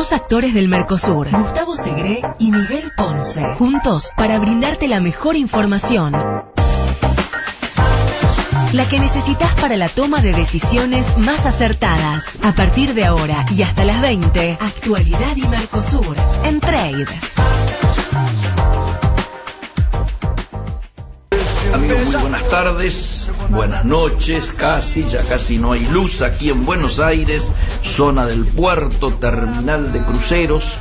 Dos actores del Mercosur, Gustavo Segré y Miguel Ponce, juntos para brindarte la mejor información. La que necesitas para la toma de decisiones más acertadas. A partir de ahora y hasta las 20, Actualidad y Mercosur en Trade. Amigos, muy buenas tardes, buenas noches, ya casi no hay luz aquí en Buenos Aires, zona del puerto, terminal de cruceros.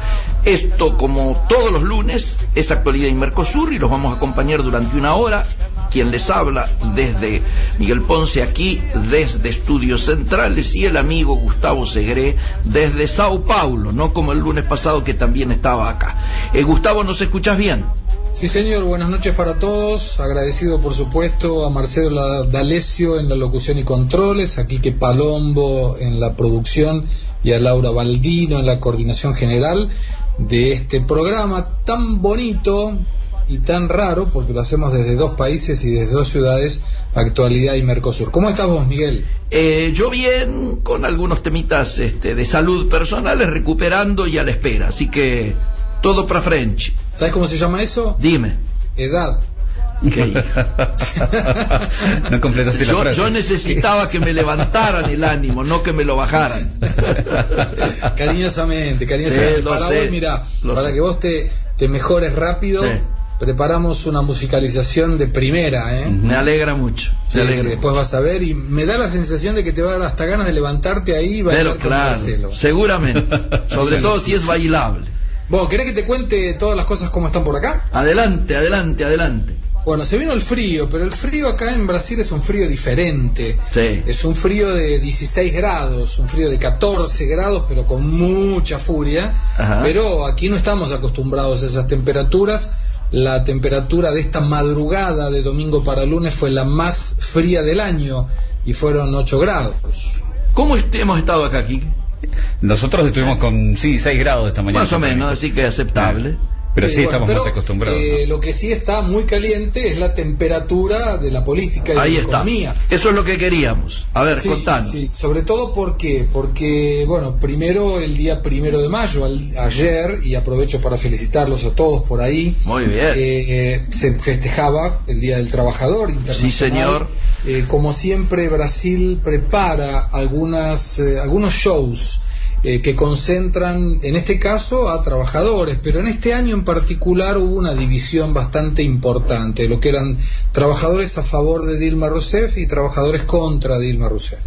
Esto, como todos los lunes, es Actualidad y Mercosur y los vamos a acompañar durante una hora. Quien les habla desde Miguel Ponce aquí, desde Estudios Centrales, y el amigo Gustavo Segré desde Sao Paulo, no como el lunes pasado que también estaba acá. Gustavo, ¿nos escuchás bien? Sí, señor, buenas noches para todos. Agradecido, por supuesto, a Marcelo D'Alessio en la locución y controles, a Quique Palombo en la producción y a Laura Baldino en la coordinación general de este programa tan bonito y tan raro, porque lo hacemos desde dos países y desde dos ciudades, Actualidad y Mercosur. ¿Cómo estás vos, Miguel? Yo bien, con algunos temitas de salud personales, recuperando y a la espera, así que todo para French. ¿Sabes cómo se llama eso? Dime. Edad. Okay. No completaste la frase. Yo necesitaba que me levantaran el ánimo, no que me lo bajaran. Cariñosamente. Sí, para sé, vos, mira, para que vos te mejores rápido, sí. Preparamos una musicalización de primera, ¿eh? Me alegra mucho. Sí, después vas a ver, y me da la sensación de que te va a dar hasta ganas de levantarte ahí y bailar. Pero claro, con Marcelo. Seguramente. Sobre todo si es bailable. ¿Vos querés que te cuente todas las cosas como están por acá? Adelante. Bueno, se vino el frío, pero el frío acá en Brasil es un frío diferente. Sí. Es un frío de 16 grados, un frío de 14 grados, pero con mucha furia. Ajá. Pero aquí no estamos acostumbrados a esas temperaturas. La temperatura de esta madrugada de domingo para lunes fue la más fría del año y fueron 8 grados. ¿Cómo hemos estado acá, Quique? Nosotros estuvimos con 6 grados esta mañana. Más o menos, así que aceptable. Pero sí, estamos más acostumbrados. Lo que sí está muy caliente es la temperatura de la política y ahí de la está. Economía. Eso es lo que queríamos. A ver, contanos. Sí, sobre todo porque, bueno, primero el día 1 de mayo, ayer, y aprovecho para felicitarlos a todos por ahí. Muy bien. Se festejaba el Día del Trabajador Internacional. Sí, señor. Como siempre, Brasil prepara algunos shows que concentran, en este caso, a trabajadores, pero en este año en particular hubo una división bastante importante, lo que eran trabajadores a favor de Dilma Rousseff y trabajadores contra Dilma Rousseff.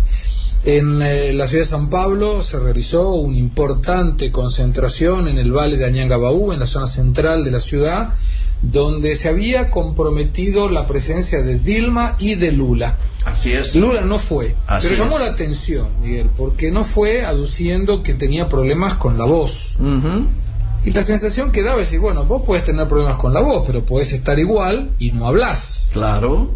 En la ciudad de San Pablo se realizó una importante concentración en el Valle de Anhangabaú, en la zona central de la ciudad, donde se había comprometido la presencia de Dilma y de Lula. Así es. Lula no fue, Así pero llamó es. la atención, Miguel, porque no fue aduciendo que tenía problemas con la voz. Uh-huh. Y la sensación que daba es decir, bueno, vos podés tener problemas con la voz, pero podés estar igual y no hablás. Claro.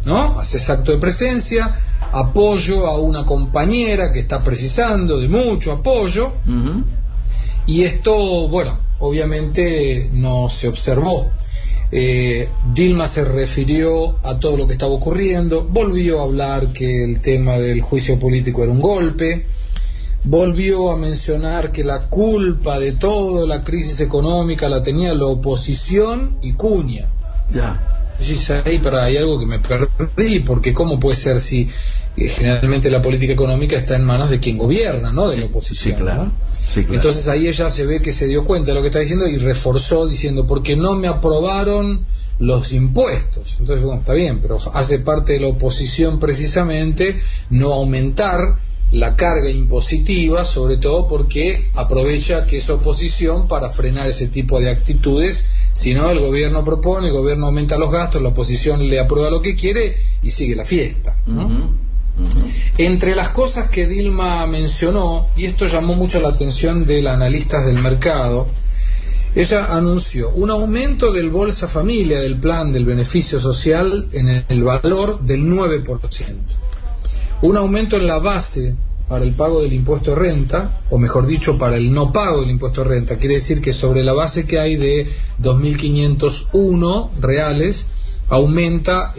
¿No? Haces acto de presencia, apoyo a una compañera que está precisando de mucho apoyo. Uh-huh. Y esto, bueno, obviamente no se observó. Dilma se refirió a todo lo que estaba ocurriendo, volvió a hablar que el tema del juicio político era un golpe, volvió a mencionar que la culpa de toda la crisis económica la tenía la oposición y Cunha. Ya. Pero hay algo que me perdí, porque ¿cómo puede ser si generalmente la política económica está en manos de quien gobierna, no de la oposición? Sí, claro. ¿no? Sí, claro. Entonces ahí ella se ve que se dio cuenta de lo que está diciendo y reforzó diciendo, porque no me aprobaron los impuestos. Entonces, bueno, está bien, pero hace parte de la oposición precisamente no aumentar la carga impositiva, sobre todo porque aprovecha que es oposición para frenar ese tipo de actitudes. Si no, el gobierno propone, el gobierno aumenta los gastos, la oposición le aprueba lo que quiere y sigue la fiesta, ¿no? Uh-huh. Uh-huh. Entre las cosas que Dilma mencionó, y esto llamó mucho la atención de los analistas del mercado, ella anunció un aumento del Bolsa Familia, del plan del beneficio social, en el valor del 9%, un aumento en la base para el pago del impuesto de renta, o mejor dicho, para el no pago del impuesto de renta. Quiere decir que sobre la base que hay de 2.501 reales, aumenta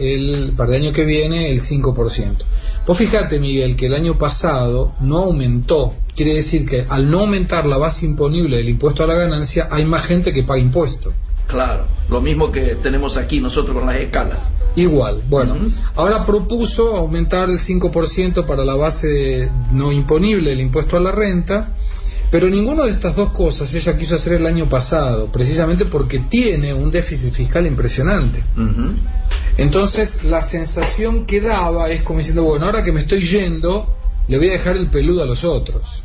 para el año que viene el 5%. Vos fíjate, Miguel, que el año pasado no aumentó quiere decir que al no aumentar la base imponible del impuesto a la ganancia, hay más gente que paga impuesto. Claro, lo mismo que tenemos aquí nosotros con las escalas. Igual, bueno, ahora propuso aumentar el 5% para la base no imponible del impuesto a la renta, pero ninguna de estas dos cosas ella quiso hacer el año pasado, precisamente porque tiene un déficit fiscal impresionante. Entonces la sensación que daba es como diciendo, bueno, ahora que me estoy yendo, le voy a dejar el peludo a los otros.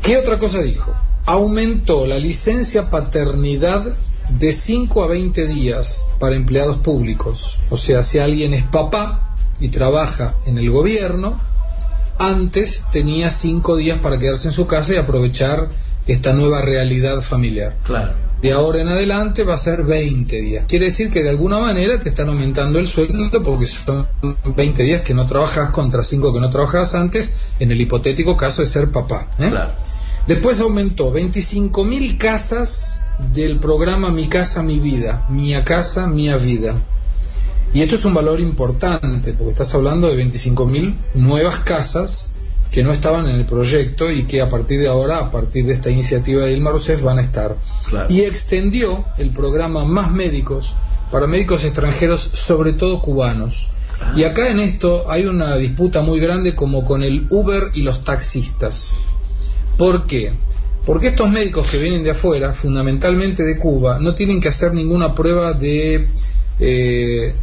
¿Qué otra cosa dijo? Aumentó la licencia paternidad de 5 a 20 días para empleados públicos. O sea, si alguien es papá y trabaja en el gobierno, antes tenía 5 días para quedarse en su casa y aprovechar esta nueva realidad familiar. Claro. De ahora en adelante va a ser 20 días. Quiere decir que de alguna manera te están aumentando el sueldo porque son 20 días que no trabajas contra 5 que no trabajabas antes, en el hipotético caso de ser papá. Claro. Después aumentó 25.000 casas del programa Mi Casa, Mi Vida, Mia Casa, Mia Vida. Y esto es un valor importante, porque estás hablando de 25.000 nuevas casas que no estaban en el proyecto y que a partir de ahora, a partir de esta iniciativa de Dilma Rousseff, van a estar. Claro. Y extendió el programa Más Médicos para médicos extranjeros, sobre todo cubanos. Y acá en esto hay una disputa muy grande como con el Uber y los taxistas. ¿Por qué? Porque estos médicos que vienen de afuera, fundamentalmente de Cuba, no tienen que hacer ninguna prueba de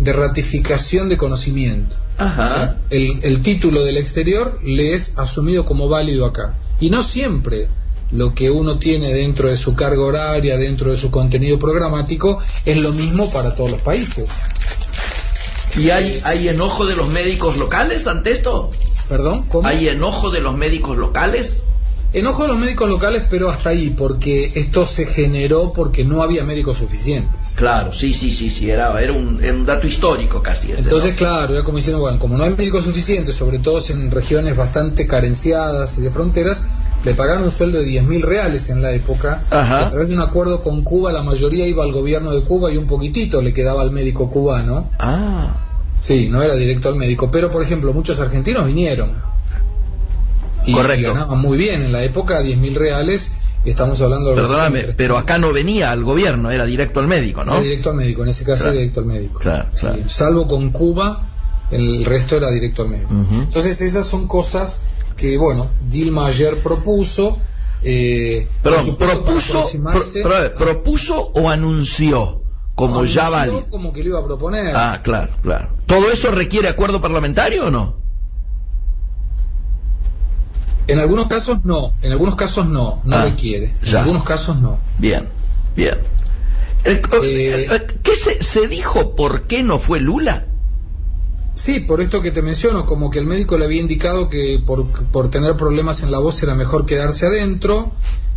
ratificación de conocimiento. Ajá. O sea, el título del exterior le es asumido como válido acá. Y no siempre lo que uno tiene dentro de su carga horaria, dentro de su contenido programático, es lo mismo para todos los países. ¿Y hay enojo de los médicos locales ante esto? ¿Perdón? ¿Cómo? ¿Hay enojo de los médicos locales? Enojo de los médicos locales, pero hasta ahí, porque esto se generó porque no había médicos suficientes. Claro, sí, era un dato histórico casi. Entonces, ¿no? claro, era como diciendo, bueno, como no hay médicos suficientes, sobre todo en regiones bastante carenciadas y de fronteras, le pagaron un sueldo de 10.000 reales en la época. Ajá. A través de un acuerdo con Cuba, la mayoría iba al gobierno de Cuba y un poquitito le quedaba al médico cubano. Sí, no era directo al médico, pero por ejemplo, muchos argentinos vinieron. Correcto. Y ganaban muy bien en la época, 10.000 reales, y estamos hablando de... Perdóname, pero acá no venía al gobierno, era directo al médico, ¿no? Era directo al médico, en ese caso, claro. Directo al médico. Claro. Sí, salvo con Cuba, el resto era directo al médico. Entonces esas son cosas que, bueno, Dilma ayer propuso. ¿Propuso o anunció? Como anunció, ya vale. Como que lo iba a proponer. Claro. ¿Todo eso requiere acuerdo parlamentario o no? En algunos casos no requiere. En algunos casos no. Bien. ¿Qué se dijo por qué no fue Lula? Sí, por esto que te menciono, como que el médico le había indicado que por tener problemas en la voz era mejor quedarse adentro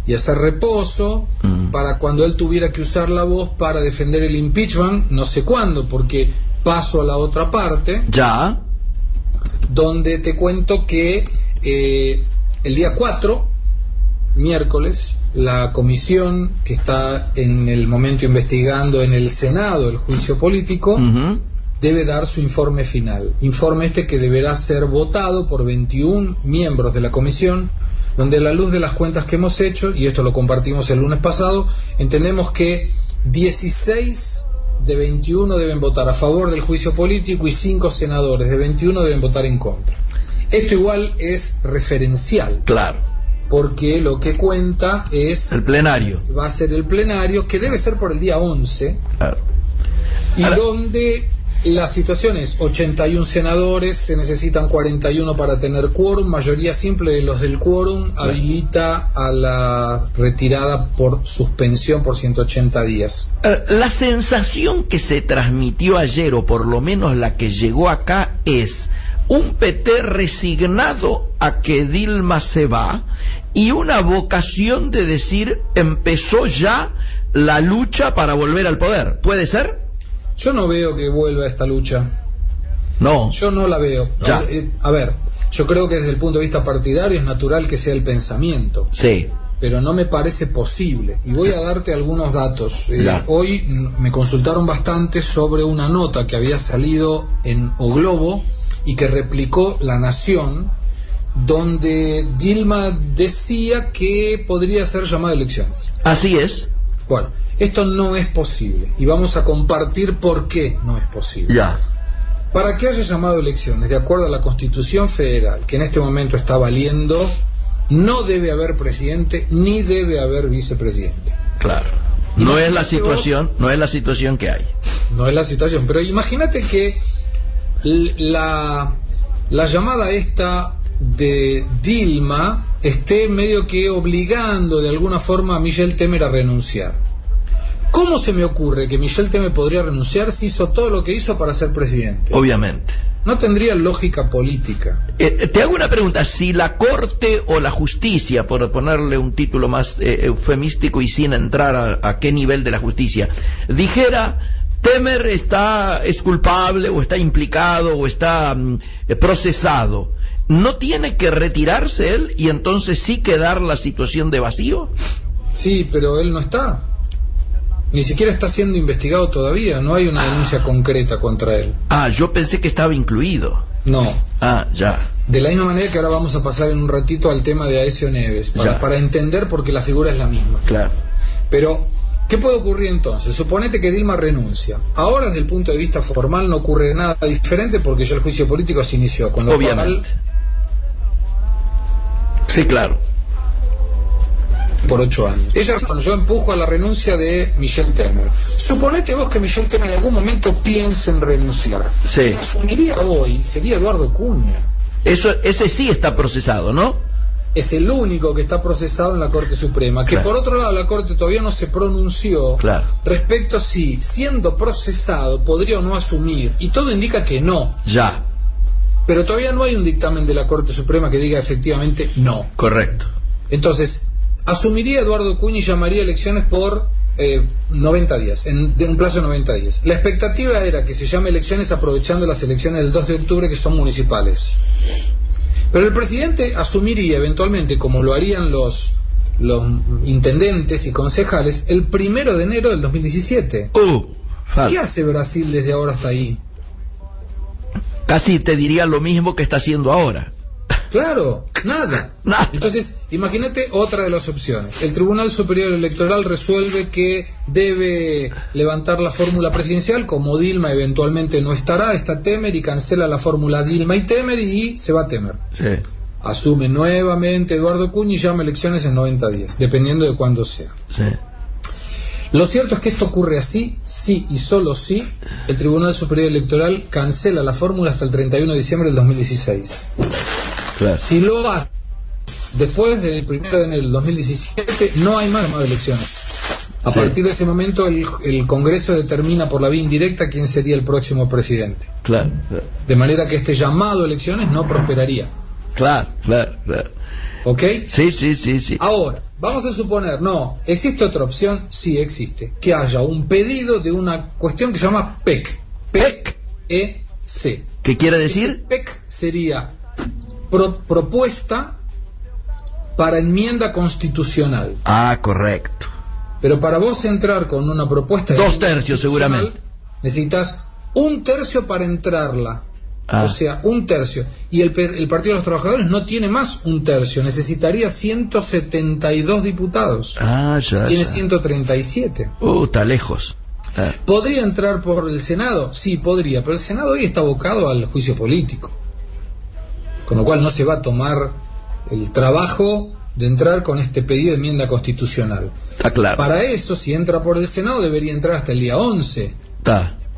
y hacer reposo para cuando él tuviera que usar la voz para defender el impeachment, no sé cuándo, porque paso a la otra parte. Ya. Donde te cuento que el día 4, miércoles, la comisión que está en el momento investigando en el Senado el juicio político debe dar su informe final. Informe que deberá ser votado por 21 miembros de la comisión, donde a la luz de las cuentas que hemos hecho, y esto lo compartimos el lunes pasado, entendemos que 16 de 21 deben votar a favor del juicio político y 5 senadores de 21 deben votar en contra. Esto igual es referencial. Claro. Porque lo que cuenta es... el plenario. Va a ser el plenario, que debe ser por el día 11. Claro. Y donde la situación es 81 senadores, se necesitan 41 para tener quórum, mayoría simple de los del quórum, habilita a la retirada por suspensión por 180 días. La sensación que se transmitió ayer, o por lo menos la que llegó acá, es un PT resignado a que Dilma se va y una vocación de decir empezó ya la lucha para volver al poder. ¿Puede ser? Yo no veo que vuelva esta lucha. No. Yo no la veo. Ya. A ver, yo creo que desde el punto de vista partidario es natural que sea el pensamiento. Sí. Pero no me parece posible. Y voy a darte algunos datos. Hoy me consultaron bastante sobre una nota que había salido en O Globo y que replicó La Nación, donde Dilma decía que podría ser llamada a elecciones. Así es. Bueno, esto no es posible y vamos a compartir por qué no es posible. Ya. Para que haya llamado a elecciones, de acuerdo a la Constitución Federal, que en este momento está valiendo, no debe haber presidente ni debe haber vicepresidente. Claro. No es la situación que hay. No es la situación, pero imagínate que la llamada esta de Dilma esté medio que obligando de alguna forma a Michel Temer a renunciar. ¿Cómo se me ocurre que Michel Temer podría renunciar si hizo todo lo que hizo para ser presidente? Obviamente. No tendría lógica política. Te hago una pregunta. Si la Corte o la Justicia, por ponerle un título más eufemístico y sin entrar a qué nivel de la justicia, dijera: Temer es culpable o está implicado o está procesado, ¿no tiene que retirarse él y entonces sí quedar la situación de vacío? Sí, pero él no está. Ni siquiera está siendo investigado todavía. No hay una denuncia concreta contra él. Yo pensé que estaba incluido. No. Ya. De la misma manera que ahora vamos a pasar en un ratito al tema de Aécio Neves, para entender por qué la figura es la misma. Claro. Pero ¿qué puede ocurrir entonces? Suponete que Dilma renuncia. Ahora, desde el punto de vista formal, no ocurre nada diferente porque ya el juicio político se inició. Con lo Obviamente. Cual, sí, claro. Por 8 años. Yo empujo a la renuncia de Michel Temer. Suponete vos que Michel Temer en algún momento piense en renunciar. Sí. Quien asumiría hoy sería Eduardo Cunha. Ese sí está procesado, ¿no? Es el único que está procesado en la Corte Suprema, que por otro lado la Corte todavía no se pronunció respecto a si, siendo procesado, podría o no asumir, y todo indica que no. Ya. Pero todavía no hay un dictamen de la Corte Suprema que diga efectivamente no. Correcto. Entonces, asumiría Eduardo Cunha y llamaría elecciones por 90 días, de un plazo de 90 días. La expectativa era que se llame elecciones aprovechando las elecciones del 2 de octubre, que son municipales. Pero el presidente asumiría eventualmente, como lo harían los intendentes y concejales, el 1 de enero del 2017. ¿Qué hace Brasil desde ahora hasta ahí? Casi te diría lo mismo que está haciendo ahora. Claro, nada. Entonces, imagínate otra de las opciones. El Tribunal Superior Electoral resuelve que debe levantar la fórmula presidencial, como Dilma eventualmente no estará, está Temer, y cancela la fórmula Dilma y Temer, y se va Temer. Sí. Asume nuevamente Eduardo Cunha y llama elecciones en 90 días, dependiendo de cuándo sea. Sí. Lo cierto es que esto ocurre así, sí y solo sí. El Tribunal Superior Electoral cancela la fórmula hasta el 31 de diciembre del 2016. Claro. Si lo hace después del 1 de enero del 2017, no hay más elecciones. A partir de ese momento el Congreso determina por la vía indirecta quién sería el próximo presidente. Claro. De manera que este llamado a elecciones no prosperaría. Claro. ¿Ok? Sí. Ahora, vamos a suponer, no, ¿existe otra opción? Sí, existe. Que haya un pedido de una cuestión que se llama PEC. P-E-C. ¿Qué quiere decir? PEC sería propuesta para enmienda constitucional. Correcto. Pero para vos entrar con una propuesta de 2 tercios seguramente necesitas 1/3 para entrarla. O sea, 1/3. Y el Partido de los Trabajadores no tiene más 1/3. Necesitaría 172 diputados. Tiene 137. Está lejos. ¿Podría entrar por el Senado? Sí, podría. Pero el Senado hoy está abocado al juicio político. Con lo cual no se va a tomar el trabajo de entrar con este pedido de enmienda constitucional. Está claro. Para eso, si entra por el Senado, debería entrar hasta el día 11.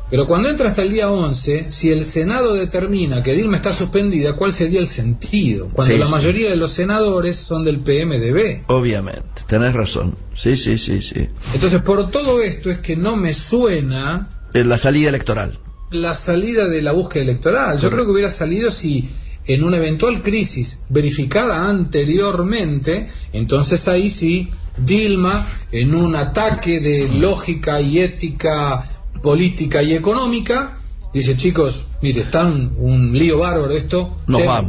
Pero cuando entra hasta el día 11, si el Senado determina que Dilma está suspendida, ¿cuál sería el sentido? Cuando la mayoría de los senadores son del PMDB. Obviamente, tenés razón. Sí. Entonces, por todo esto es que no me suena la salida electoral. La salida de la búsqueda electoral. Yo creo que hubiera salido si en una eventual crisis verificada anteriormente, entonces ahí sí Dilma, en un ataque de lógica y ética política y económica, dice, chicos, mire, está un lío bárbaro esto,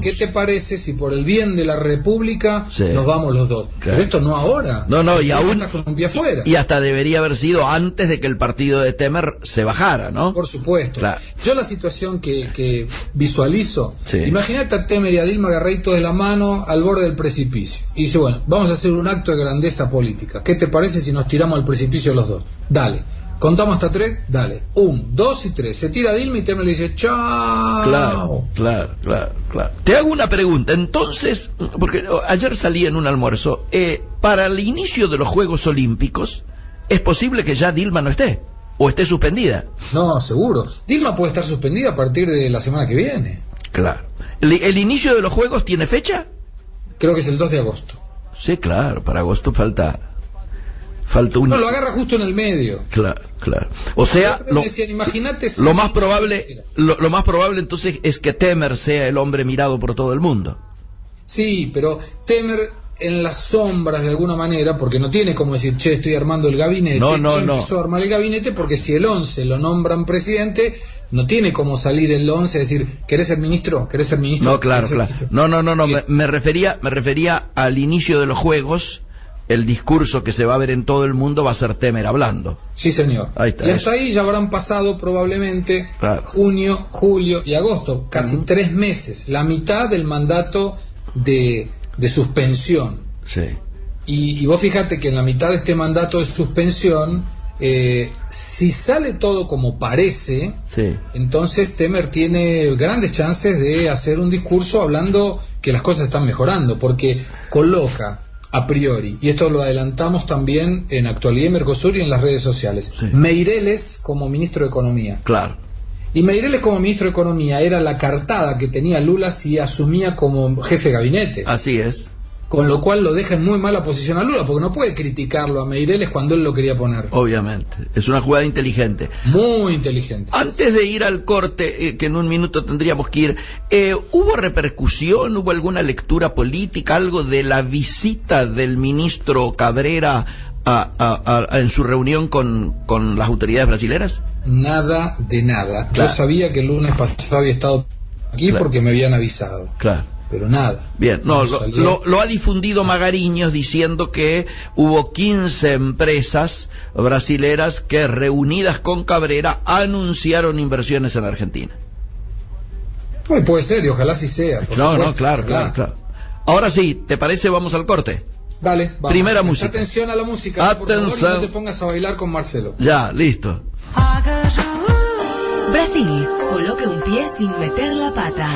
¿qué te parece si por el bien de la República nos vamos los dos? Claro. Pero esto no ahora. No, y aún estás con un pie afuera. Y hasta debería haber sido antes de que el partido de Temer se bajara, ¿no? Por supuesto. Claro. Yo la situación que visualizo, imagínate a Temer y a Dilma Garreito de la mano al borde del precipicio. Y dice, bueno, vamos a hacer un acto de grandeza política. ¿Qué te parece si nos tiramos al precipicio los dos? Dale. ¿Contamos hasta 3? Dale. 1, 2 y 3. Se tira Dilma y Temer le dice, ¡chao! Claro. Te hago una pregunta. Entonces, porque ayer salí en un almuerzo, para el inicio de los Juegos Olímpicos, ¿es posible que ya Dilma no esté? ¿O esté suspendida? No, seguro. Dilma puede estar suspendida a partir de la semana que viene. Claro. ¿El inicio de los Juegos tiene fecha? Creo que es el 2 de agosto. Sí, claro. Para agosto falta un... No, lo agarra justo en el medio. Claro. O sea, imagínate si lo más probable entonces es que Temer sea el hombre mirado por todo el mundo. Sí, pero Temer en las sombras de alguna manera, porque no tiene como decir, che, estoy armando el gabinete. No. Empezó a armar el gabinete porque si el 11 lo nombran presidente, no tiene como salir el 11 y decir, ¿querés ser ministro? No, claro. No, me refería al inicio de los Juegos. El discurso que se va a ver en todo el mundo va a ser Temer hablando. Sí, señor. Ahí está, y hasta ahí ya habrán pasado probablemente junio, julio y agosto, casi 3 meses, la mitad del mandato de suspensión. Sí. Y vos fíjate que en la mitad de este mandato de suspensión, si sale todo como parece, entonces Temer tiene grandes chances de hacer un discurso hablando que las cosas están mejorando, porque coloca a priori, y esto lo adelantamos también en Actualidad y Mercosur y en las redes sociales, Meireles como ministro de Economía. Claro. Y Meireles como ministro de Economía era la cartada que tenía Lula si asumía como jefe de gabinete. Así es. Con lo cual lo deja en muy mala posición a Lula, porque no puede criticarlo a Meireles cuando él lo quería poner. Obviamente, es una jugada inteligente. Muy inteligente. Antes de ir al corte, que en un minuto tendríamos que ir, ¿hubo repercusión, hubo alguna lectura política, algo de la visita del ministro Cabrera en su reunión con las autoridades brasileras? Nada de nada. Claro. Yo sabía que el lunes pasado había estado aquí porque me habían avisado. Claro. Pero nada. Bien, lo ha difundido Magariños diciendo que hubo 15 empresas brasileras que, reunidas con Cabrera, anunciaron inversiones en Argentina. Pues puede ser, y ojalá sí sea. Claro. Ahora sí, ¿te parece? Vamos al corte. Dale, vamos. Primera música. Atención a la música, por favor, y no te pongas a bailar con Marcelo. Ya, listo. Brasil, coloque un pie sin meter la pata.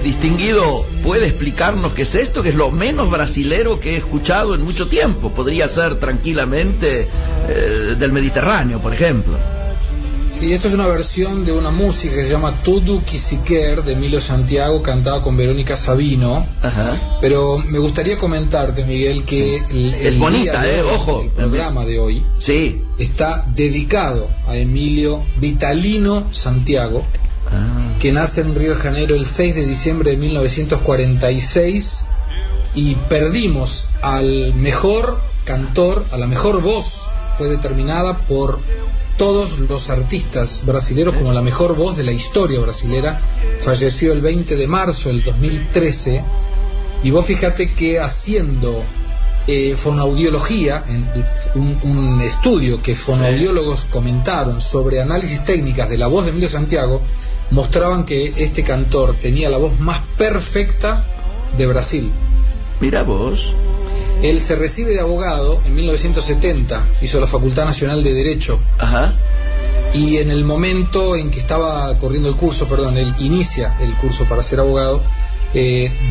Distinguido, ¿puede explicarnos qué es esto? Que es lo menos brasilero que he escuchado en mucho tiempo. Podría ser tranquilamente del Mediterráneo, por ejemplo. Sí, esto es una versión de una música que se llama Tudo Que Se Quer, de Emilio Santiago, cantada con Verónica Sabino. Ajá. Pero me gustaría comentarte, Miguel, que es bonita, ojo. El programa de hoy está dedicado a Emilio Vitalino Santiago, que nace en Río de Janeiro el 6 de diciembre de 1946, y perdimos al mejor cantor, a la mejor voz. Fue determinada por todos los artistas brasileros como la mejor voz de la historia brasilera. Falleció el 20 de marzo del 2013, y vos fíjate que haciendo fonoaudiología, un estudio que fonoaudiólogos comentaron sobre análisis técnicas de la voz de Emilio Santiago, mostraban que este cantor tenía la voz más perfecta de Brasil. Mira vos. Él se recibe de abogado en 1970, hizo la Facultad Nacional de Derecho. Ajá. Y en el momento en que estaba corriendo el curso, él inicia el curso para ser abogado,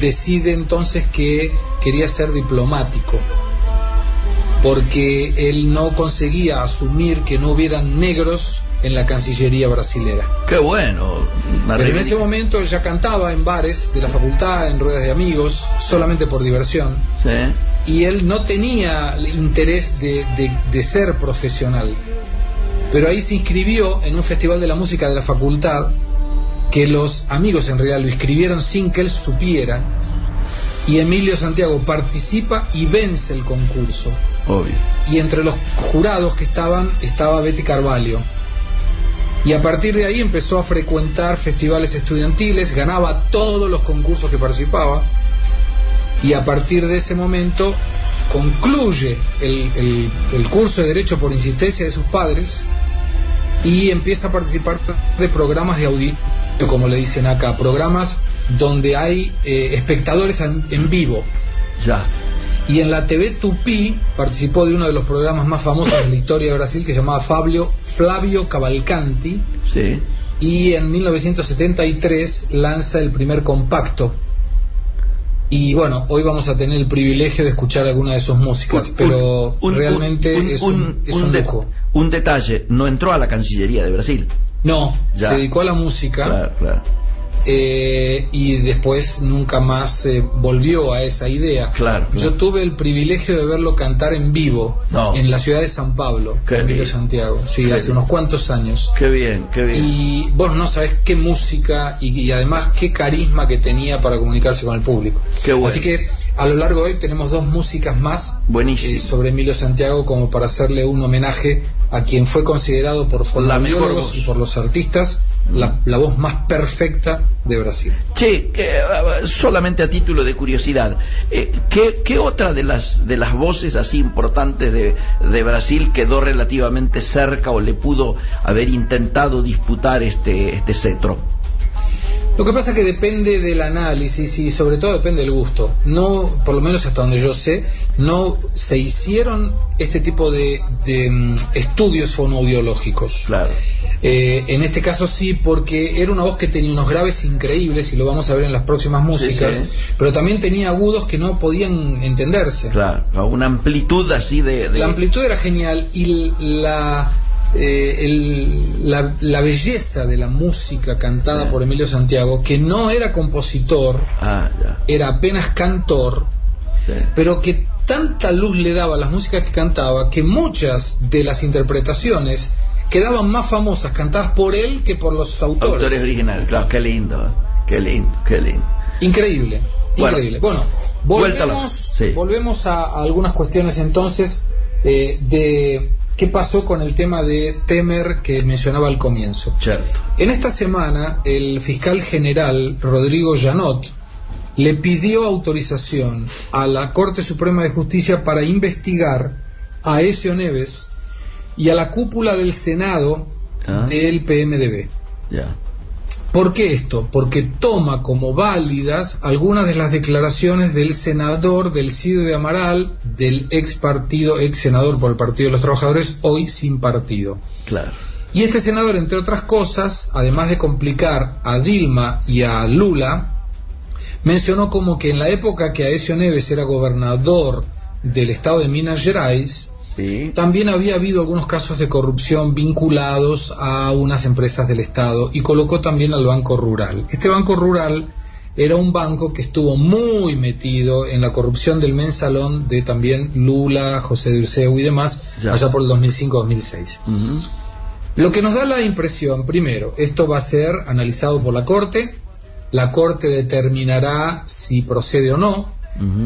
decide entonces que quería ser diplomático, porque él no conseguía asumir que no hubieran negros en la Cancillería brasilera. ¡Qué bueno! Pero en ese momento él ya cantaba en bares de la facultad, en ruedas de amigos, solamente por diversión. Sí. Y él no tenía interés de ser profesional. Pero ahí se inscribió en un festival de la música de la facultad, que los amigos en realidad lo inscribieron sin que él supiera, y Emilio Santiago participa y vence el concurso. Obvio. Y entre los jurados que estaba Betty Carvalho. Y a partir de ahí empezó a frecuentar festivales estudiantiles, ganaba todos los concursos que participaba, y a partir de ese momento concluye el curso de Derecho por insistencia de sus padres y empieza a participar de programas de auditorio, como le dicen acá, programas donde hay espectadores en vivo. Ya. Y en la TV Tupi participó de uno de los programas más famosos de la historia de Brasil, que se llamaba Flavio Cavalcanti. Sí. Y en 1973 lanza el primer compacto. Y bueno, hoy vamos a tener el privilegio de escuchar alguna de sus músicas, pero realmente es un lujo. Un detalle, no entró a la Cancillería de Brasil. No, ya. Se dedicó a la música. Claro, claro. Y después nunca más volvió a esa idea. Claro, claro. Yo tuve el privilegio de verlo cantar en vivo en la ciudad de San Pablo, Emilio Santiago, sí, hace unos cuantos años. Qué bien, qué bien. Y vos no sabés qué música y además qué carisma que tenía para comunicarse con el público. Qué bueno. Así que a lo largo de hoy tenemos dos músicas más sobre Emilio Santiago, como para hacerle un homenaje a quien fue considerado por fonoaudiólogos y por los artistas la voz más perfecta de Brasil. Che, solamente a título de curiosidad, ¿qué otra de las voces así importantes de Brasil quedó relativamente cerca o le pudo haber intentado disputar este cetro? Lo que pasa es que depende del análisis y sobre todo depende del gusto. No, por lo menos hasta donde yo sé, no se hicieron este tipo de estudios fonoaudiológicos. Claro. En este caso sí, porque era una voz que tenía unos graves increíbles, y lo vamos a ver en las próximas músicas, sí. Pero también tenía agudos que no podían entenderse. Claro, una amplitud así de... La amplitud era genial, y la belleza de la música cantada por Emilio Santiago, que no era compositor, era apenas cantor, pero que tanta luz le daba a las músicas que cantaba, que muchas de las interpretaciones quedaban más famosas cantadas por él que por los autores originales. Claro, qué lindo, qué lindo, qué lindo. Increíble, increíble. Bueno, volvemos a algunas cuestiones entonces de qué pasó con el tema de Temer que mencionaba al comienzo. Cierto. En esta semana el fiscal general Rodrigo Janot le pidió autorización a la Corte Suprema de Justicia para investigar a Aécio Neves y a la cúpula del Senado del PMDB. ¿Por qué esto? Porque toma como válidas algunas de las declaraciones del senador Delcido de Amaral, del ex senador por el Partido de los Trabajadores, hoy sin partido. Claro. Y este senador, entre otras cosas, además de complicar a Dilma y a Lula, mencionó como que en la época que Aécio Neves era gobernador del estado de Minas Gerais, también había habido algunos casos de corrupción vinculados a unas empresas del Estado, y colocó también al Banco Rural. Este Banco Rural era un banco que estuvo muy metido en la corrupción del mensalón de también Lula, José Dirceu y demás, allá por el 2005-2006. Lo que nos da la impresión, primero, esto va a ser analizado por la Corte determinará si procede o no.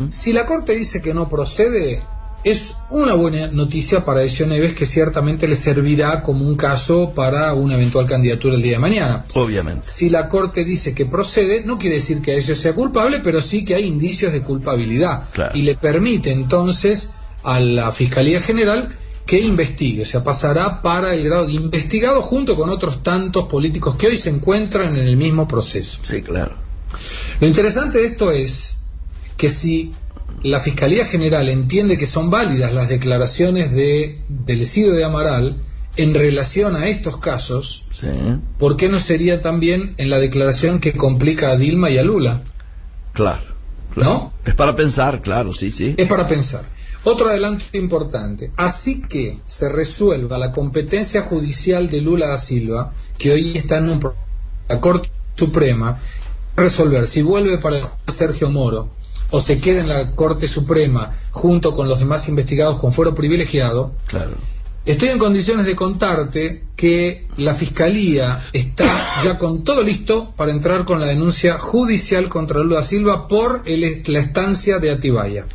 Si la Corte dice que no procede, es una buena noticia para Aécio Neves, que ciertamente le servirá como un caso para una eventual candidatura el día de mañana. Obviamente. Si la Corte dice que procede, no quiere decir que Aécio sea culpable, pero sí que hay indicios de culpabilidad. Claro. Y le permite entonces a la Fiscalía General que investigue, o sea, pasará para el grado de investigado junto con otros tantos políticos que hoy se encuentran en el mismo proceso. Sí, claro. Lo interesante de esto es que si la Fiscalía General entiende que son válidas las declaraciones de Delcido de Amaral en relación a estos casos, ¿por qué no sería también en la declaración que complica a Dilma y a Lula? Claro. ¿No? Es para pensar, claro, sí. Es para pensar. Otro adelanto importante: así que se resuelva la competencia judicial de Lula da Silva, que hoy está en la Corte Suprema, resolver si vuelve para Sergio Moro o se queda en la Corte Suprema junto con los demás investigados con fuero privilegiado. Claro. Estoy en condiciones de contarte que la Fiscalía está ya con todo listo para entrar con la denuncia judicial contra Lula da Silva por la estancia de Atibaia.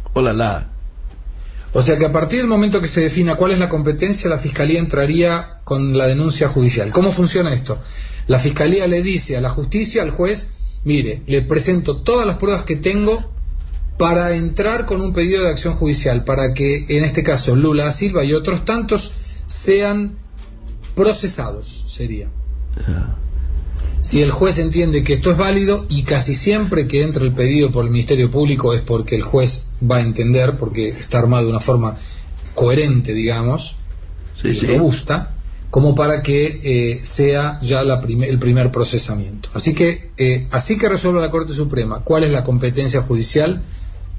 O sea que a partir del momento que se defina cuál es la competencia, la Fiscalía entraría con la denuncia judicial. ¿Cómo funciona esto? La Fiscalía le dice a la justicia, al juez, mire, le presento todas las pruebas que tengo para entrar con un pedido de acción judicial, para que en este caso Lula da Silva y otros tantos sean procesados, sería. Si el juez entiende que esto es válido, y casi siempre que entra el pedido por el Ministerio Público es porque el juez va a entender, porque está armado de una forma coherente, digamos, robusta, como para que sea ya el primer procesamiento. Así que resuelva la Corte Suprema cuál es la competencia judicial,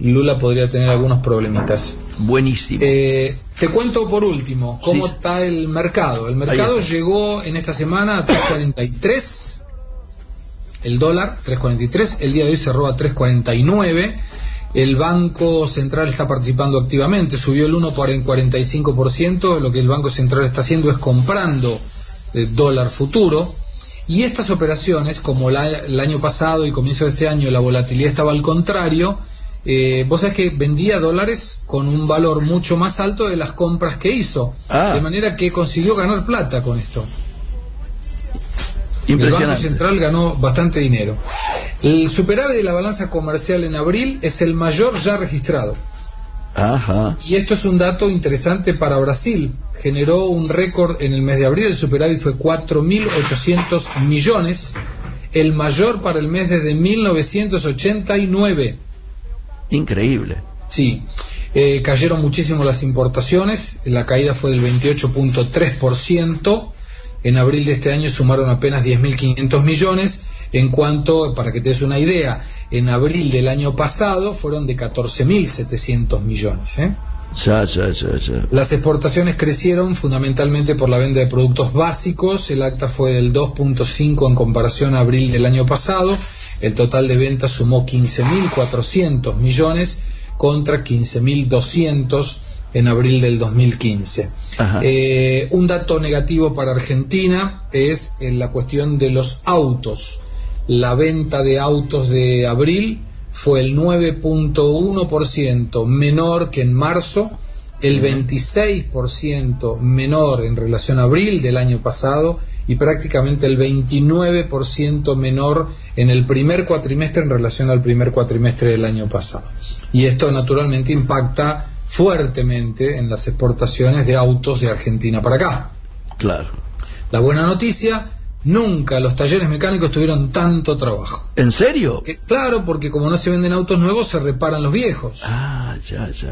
Lula podría tener algunos problemitas. Buenísimo. Te cuento por último cómo está el mercado. El mercado llegó en esta semana a 3.43, el dólar 3.43, el día de hoy cerró a 3.49. El Banco Central está participando activamente, subió el 1,45%, lo que el Banco Central está haciendo es comprando el dólar futuro, y estas operaciones, como el año pasado y comienzo de este año la volatilidad estaba al contrario, vos sabés que vendía dólares con un valor mucho más alto de las compras que hizo, de manera que consiguió ganar plata con esto. El Banco Central ganó bastante dinero. El superávit de la balanza comercial en abril es el mayor ya registrado. Ajá. Y esto es un dato interesante para Brasil. Generó un récord en el mes de abril, el superávit fue 4.800 millones, el mayor para el mes desde 1989. Increíble. Sí. Cayeron muchísimo las importaciones, la caída fue del 28.3%. En abril de este año sumaron apenas 10.500 millones, en cuanto, para que te des una idea, en abril del año pasado fueron de 14.700 millones. Las exportaciones crecieron fundamentalmente por la venta de productos básicos, el acta fue del 2.5 en comparación a abril del año pasado, el total de ventas sumó 15.400 millones contra 15.200 en abril del 2015. Un dato negativo para Argentina es la cuestión de los autos. La venta de autos de abril fue el 9.1% menor que en marzo, el 26% menor en relación a abril del año pasado y prácticamente el 29% menor en el primer cuatrimestre en relación al primer cuatrimestre del año pasado. Y esto naturalmente impacta fuertemente en las exportaciones de autos de Argentina para acá. Claro. La buena noticia, nunca los talleres mecánicos tuvieron tanto trabajo. ¿En serio? Claro, porque como no se venden autos nuevos, se reparan los viejos. Ya.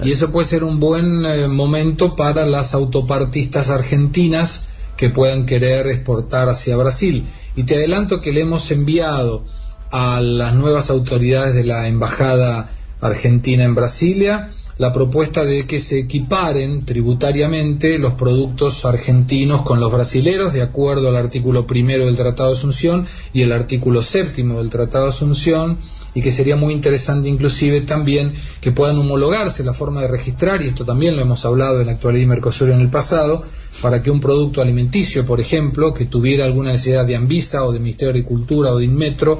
Y eso puede ser un buen momento para las autopartistas argentinas que puedan querer exportar hacia Brasil. Y te adelanto que le hemos enviado a las nuevas autoridades de la Embajada Argentina en Brasilia la propuesta de que se equiparen tributariamente los productos argentinos con los brasileros, de acuerdo al artículo 1 del Tratado de Asunción y el artículo 7 del Tratado de Asunción, y que sería muy interesante inclusive también que puedan homologarse la forma de registrar, y esto también lo hemos hablado en la Actualidad y Mercosur en el pasado, para que un producto alimenticio, por ejemplo, que tuviera alguna necesidad de Anvisa o de Ministerio de Agricultura o de Inmetro,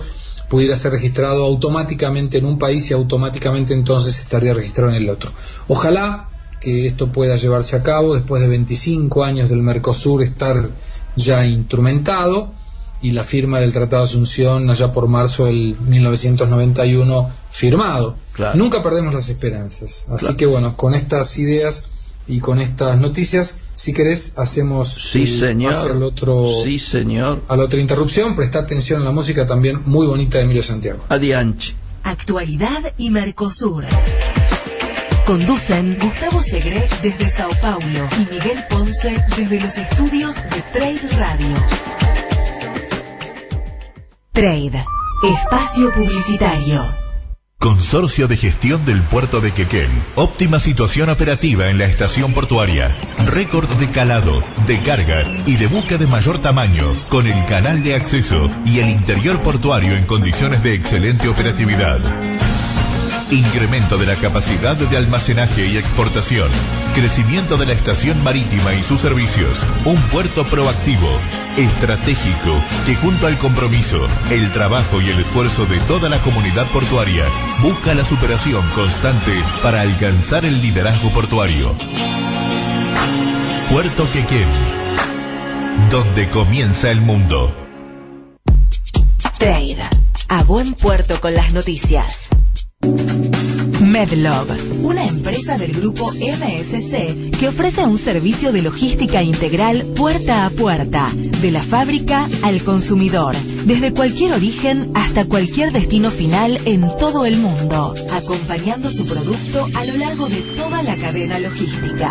pudiera ser registrado automáticamente en un país y automáticamente entonces estaría registrado en el otro. Ojalá que esto pueda llevarse a cabo después de 25 años del Mercosur estar ya instrumentado y la firma del Tratado de Asunción allá por marzo del 1991 firmado. Claro. Nunca perdemos las esperanzas. Así que bueno, con estas ideas y con estas noticias, si querés, hacemos señor. A la otra interrupción. Presta atención a la música también muy bonita de Emilio Santiago. Adiante. Actualidad y Mercosur. Conducen Gustavo Segre desde Sao Paulo y Miguel Ponce desde los estudios de Trade Radio. Trade, espacio publicitario. Consorcio de Gestión del Puerto de Quequén. Óptima situación operativa en la estación portuaria. Récord de calado, de carga y de buque de mayor tamaño, con el canal de acceso y el interior portuario en condiciones de excelente operatividad. incremento de la capacidad de almacenaje y exportación, crecimiento de la estación marítima y sus servicios, un puerto proactivo, estratégico, que junto al compromiso, el trabajo y el esfuerzo de toda la comunidad portuaria, busca la superación constante para alcanzar el liderazgo portuario. Puerto Quequén, donde comienza el mundo. Trade, a buen puerto con las noticias. Medlog, una empresa del grupo MSC que ofrece un servicio de logística integral puerta a puerta, de la fábrica al consumidor, desde cualquier origen hasta cualquier destino final en todo el mundo, acompañando su producto a lo largo de toda la cadena logística.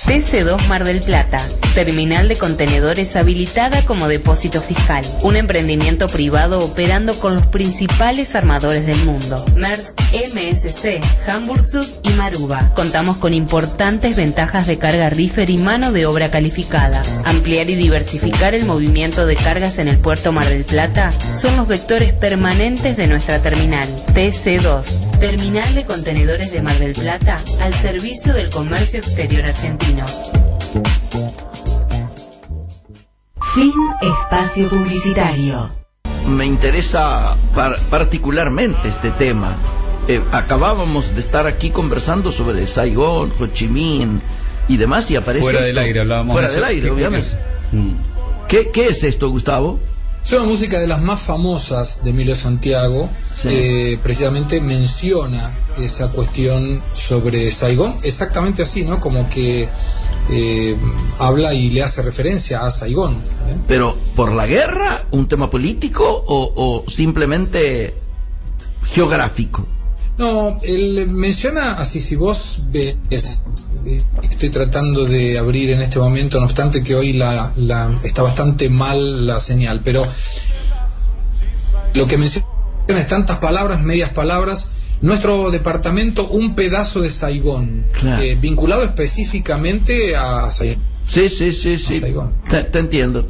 TC2 Mar del Plata, terminal de contenedores habilitada como depósito fiscal. Un emprendimiento privado operando con los principales armadores del mundo: Maersk, MSC, Hamburg Süd y Maruba. Contamos con importantes ventajas de carga reefer y mano de obra calificada. Ampliar y diversificar el movimiento de cargas en el puerto Mar del Plata son los vectores permanentes de nuestra terminal. TC2, terminal de contenedores de Mar del Plata, al servicio del comercio exterior argentino. Fin espacio publicitario. Me interesa particularmente este tema. Acabábamos de estar aquí conversando sobre Saigón, Ho Chi Minh y demás, y aparece fuera esto. Del aire hablábamos. Fuera del aire, obviamente. ¿Qué es esto, Gustavo? Es una música de las más famosas de Emilio Santiago, Sí. precisamente menciona esa cuestión sobre Saigón, exactamente así, ¿no? Como que habla y le hace referencia a Saigón. ¿Pero por la guerra, un tema político o simplemente geográfico? No, él menciona así, si vos ves, estoy tratando de abrir en este momento, no obstante que hoy está bastante mal la señal, pero lo que menciona es tantas palabras, medias palabras. Nuestro departamento, un pedazo de Saigón, Claro. Vinculado específicamente a Saigón. Sí. Saigón. Te entiendo.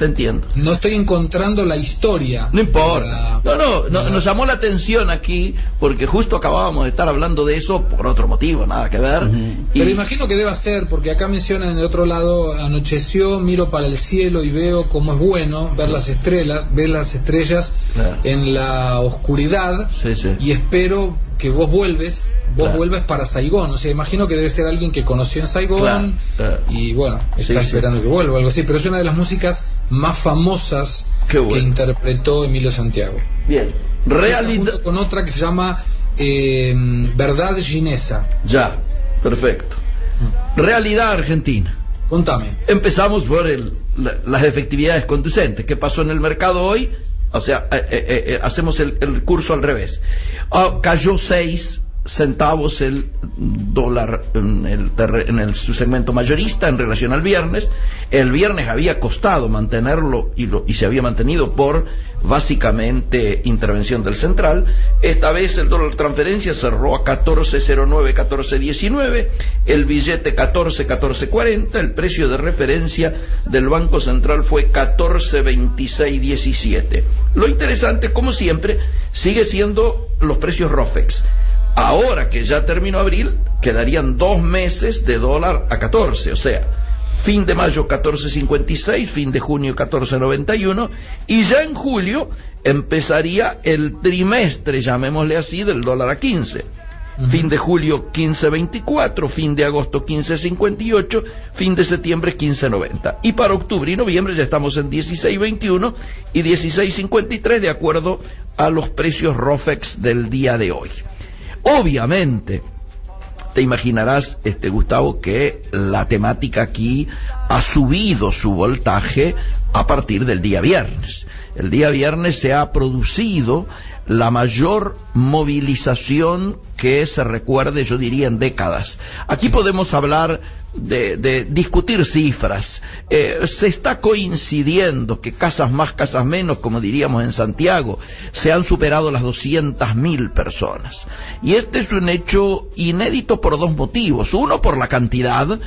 No estoy encontrando la historia. No importa. No, nos llamó la atención aquí porque justo acabábamos de estar hablando de eso por otro motivo, nada que ver. Pero imagino que deba ser, porque acá mencionan en el otro lado: anocheció, miro para el cielo y veo cómo es bueno ver las estrellas, ver las estrellas Claro. en la oscuridad, Sí. y espero que vos vuelves para Saigón. O sea, imagino que debe ser alguien que conoció en Saigón, Claro. y bueno, está esperando que vuelva, algo así. Pero es una de las músicas más famosas Qué bueno. que interpretó Emilio Santiago. Bien. Realidad. Junto con otra que se llama Verdad Ginesa. Ya, perfecto. Realidad argentina. Contame. Empezamos por las efectividades conducentes. ¿Qué pasó en el mercado hoy? O sea, hacemos el curso al revés. Cayó 6 centavos el dólar en su segmento mayorista en relación al viernes. El viernes había costado mantenerlo y se había mantenido por básicamente intervención del central. Esta vez el dólar transferencia cerró a 14.09, 14.19, el billete 14.40, el precio de referencia del Banco Central fue 14.2617. Lo interesante, como siempre, sigue siendo los precios ROFEX. Ahora que ya terminó abril, quedarían 2 meses de dólar a 14, o sea, fin de mayo 14.56, fin de junio 14.91, y ya en julio empezaría el trimestre, llamémosle así, del dólar a 15. Fin de julio 15.24, fin de agosto 15.58, fin de septiembre 15.90. Y para octubre y noviembre ya estamos en 16.21 y 16.53 de acuerdo a los precios ROFEX del día de hoy. Obviamente, te imaginarás, Gustavo, que la temática aquí ha subido su voltaje a partir del día viernes. El día viernes se ha producido la mayor movilización que se recuerde, yo diría, en décadas. Aquí podemos hablar discutir cifras. Se está coincidiendo que casas más, casas menos, como diríamos en Santiago, se han superado las 200.000 personas. Y este es un hecho inédito por dos motivos. Uno, por la cantidad.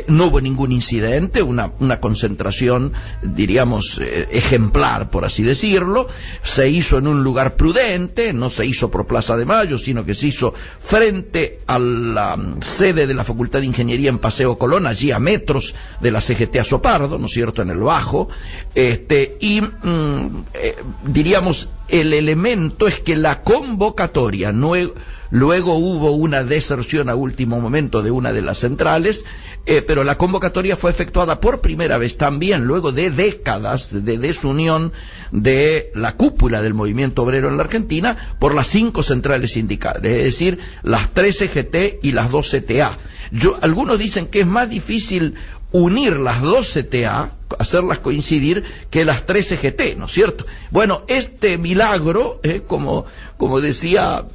No hubo ningún incidente, una concentración, diríamos, ejemplar, por así decirlo. Se hizo en un lugar prudente, no se hizo por Plaza de Mayo, sino que se hizo frente a la sede de la Facultad de Ingeniería en Paseo Colón, allí a metros de la CGT Azopardo, ¿no es cierto?, en el Bajo. Diríamos, el elemento es que la convocatoria, luego hubo una deserción a último momento de una de las centrales, pero la convocatoria fue efectuada por primera vez también, luego de décadas de desunión de la cúpula del movimiento obrero en la Argentina, por las 5 centrales sindicales, es decir, las 3 CGT y las 2 CTA. Algunos dicen que es más difícil unir las 2 CTA, hacerlas coincidir, que las 3 CGT, ¿no es cierto? Bueno, este milagro, como decía,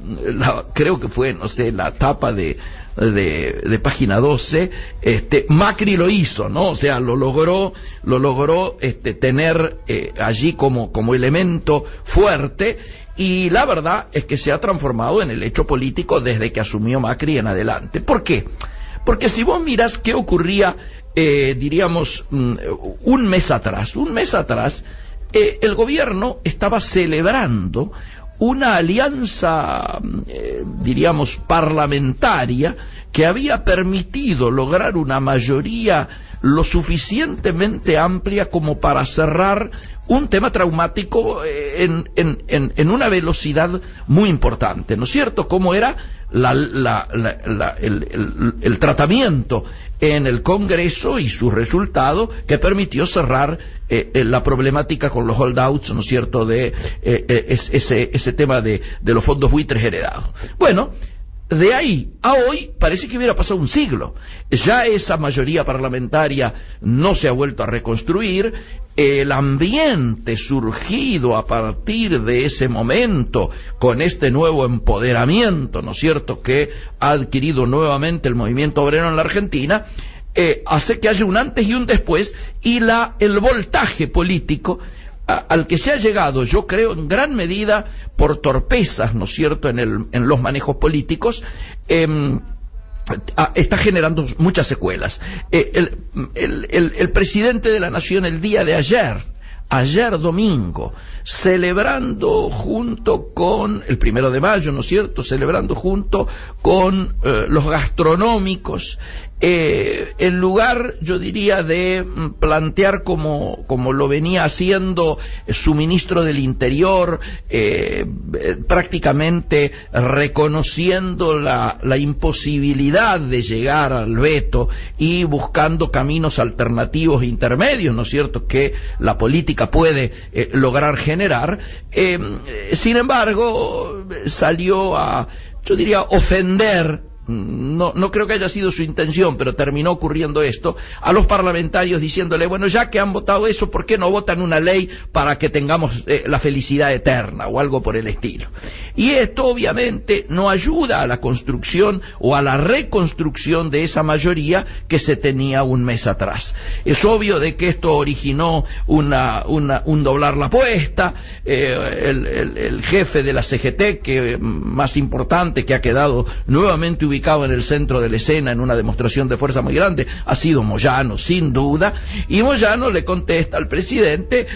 creo que fue, no sé, la tapa de página 12, Macri lo hizo, ¿no? O sea, lo logró tener allí como elemento fuerte, y la verdad es que se ha transformado en el hecho político desde que asumió Macri en adelante. ¿Por qué? Porque si vos mirás qué ocurría, diríamos, un mes atrás, el gobierno estaba celebrando una alianza, diríamos, parlamentaria que había permitido lograr una mayoría lo suficientemente amplia como para cerrar un tema traumático en una velocidad muy importante, ¿no es cierto? Como era el tratamiento en el Congreso y su resultado, que permitió cerrar la problemática con los holdouts, ¿no es cierto?, de ese tema de los fondos buitres heredados. Bueno, de ahí a hoy parece que hubiera pasado un siglo. Ya esa mayoría parlamentaria no se ha vuelto a reconstruir. El ambiente surgido a partir de ese momento, con este nuevo empoderamiento, ¿no es cierto?, que ha adquirido nuevamente el movimiento obrero en la Argentina, hace que haya un antes y un después, y el voltaje político al que se ha llegado, yo creo, en gran medida por torpezas, ¿no es cierto?, en los manejos políticos, está generando muchas secuelas. El presidente de la Nación, el día de ayer domingo, celebrando junto con el 1 de mayo, ¿no es cierto?, celebrando junto con los gastronómicos, en lugar, yo diría, de plantear como lo venía haciendo su ministro del Interior, prácticamente reconociendo la imposibilidad de llegar al veto y buscando caminos alternativos e intermedios, ¿no es cierto?, que la política puede lograr generar. Sin embargo, salió a, yo diría, ofender. No creo que haya sido su intención, pero terminó ocurriendo esto, a los parlamentarios diciéndole, bueno, ya que han votado eso, ¿por qué no votan una ley para que tengamos la felicidad eterna o algo por el estilo? Y esto obviamente no ayuda a la construcción o a la reconstrucción de esa mayoría que se tenía un mes atrás. Es obvio de que esto originó un doblar la apuesta. El jefe de la CGT, que más importante, que ha quedado nuevamente ubicado en el centro de la escena en una demostración de fuerza muy grande, ha sido Moyano, sin duda, y Moyano le contesta al presidente,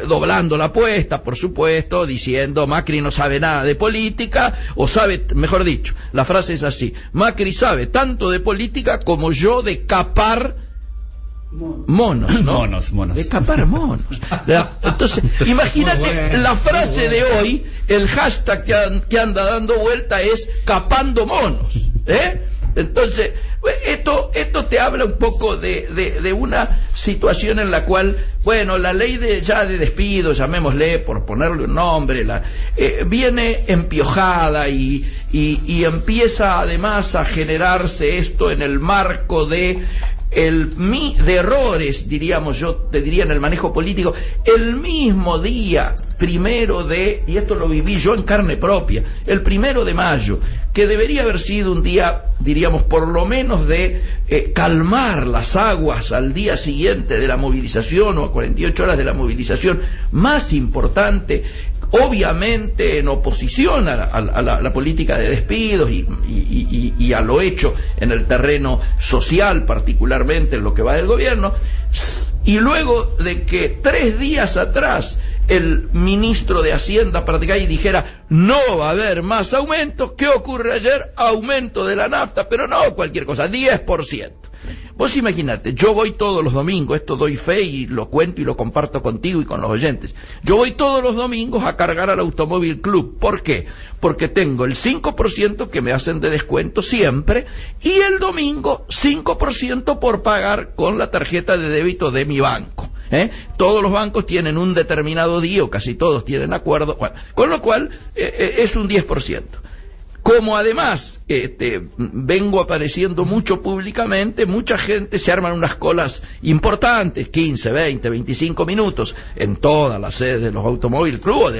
doblando la apuesta, por supuesto, diciendo, Macri no sabe nada de política, o sabe, mejor dicho, la frase es así, Macri sabe tanto de política como yo de capar monos, ¿no? Monos. De capar monos. Entonces, imagínate, la frase de hoy, el hashtag que anda dando vuelta es capando monos, Entonces, esto te habla un poco de una situación en la cual, bueno, la ley de despido, llamémosle por ponerle un nombre, viene empiojada y empieza además a generarse esto en el marco de de errores, diríamos, yo te diría en el manejo político, el mismo día, y esto lo viví yo en carne propia, el 1 de mayo, que debería haber sido un día, diríamos, por lo menos de calmar las aguas al día siguiente de la movilización o a 48 horas de la movilización más importante, obviamente en oposición a la política de despidos y a lo hecho en el terreno social, particularmente en lo que va del gobierno, y luego de que 3 días atrás el ministro de Hacienda y dijera no va a haber más aumento, ¿qué ocurre ayer? Aumento de la nafta, pero no cualquier cosa, 10%. Vos imaginate, yo voy todos los domingos, esto doy fe y lo cuento y lo comparto contigo y con los oyentes, yo voy todos los domingos a cargar al Automóvil Club. ¿Por qué? Porque tengo el 5% que me hacen de descuento siempre y el domingo 5% por pagar con la tarjeta de débito de mi banco. Todos los bancos tienen un determinado día, o casi todos tienen acuerdo, bueno, con lo cual es un 10%. Como además vengo apareciendo mucho públicamente, mucha gente se arman unas colas importantes, 15, 20, 25 minutos, en todas las sedes de los Automóvil Club